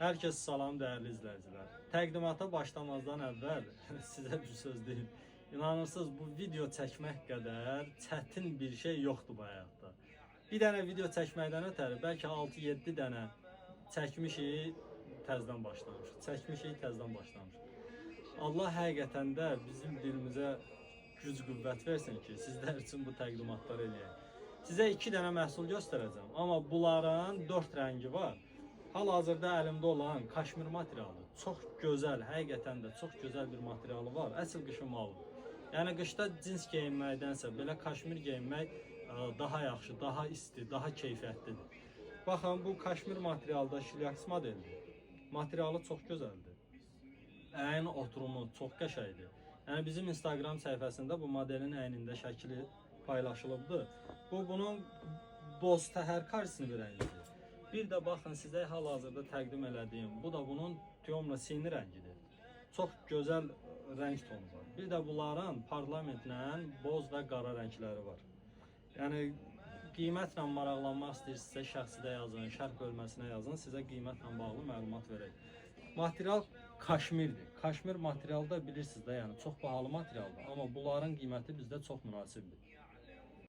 Herkes salam değerli izleyiciler. Təqdimata başlamazdan əvvəl sizə bir söz deyim. İnanırsınız bu video çəkmək qədər çətin bir şey yoxdur bu həyatda. Bir dənə video çəkməkdən ötəri bəlkə 6-7 dənə çəkmişik, təzədən başlamışıq. Çəkmişik, təzədən başlamışıq. Allah həqiqətən də bizim dilimizə güc qüvvət versin ki, sizlər üçün bu təqdimatları eləyək. Sizə 2 dənə məhsul göstərəcəm, amma bunların 4 rəngi var. Hal-hazırda əlimdə olan kaşmir materialı çox gözəl, həqiqətən də çox gözəl bir materialı var. Əsl qışın malı. Yəni qışda cins geyinməkdənsə belə kaşmir geyinmək daha yaxşı, daha isti, daha keyfiyyətlidir. Baxın, bu kaşmir materialda şilyaks modeldir. Materialı çox gözəldir. Əyin oturumu çox qəşəngdir. Yəni bizim Instagram səhifəsində bu modelin əynində şəkli paylaşılıbdı. Bunun boz təhər karsini bir rəngidir. Bir də baxın, sizə hal-hazırda təqdim elədiyim, bu da bunun tiyomla sini rəngidir. Çox gözəl rəng tonu var. Bir də bunların parlamentlə boz və qara rəngləri var. Yəni qiymətlə maraqlanmaq istəyirsinizsə şəxsidə yazın, şərh bölməsinə yazın, sizə qiymətlə bağlı məlumat verək. Material kaşmirdir. Kaşmir materialda bilirsiniz də, yəni çox bahalı materialdır, amma bunların qiyməti bizdə çox münasibdir.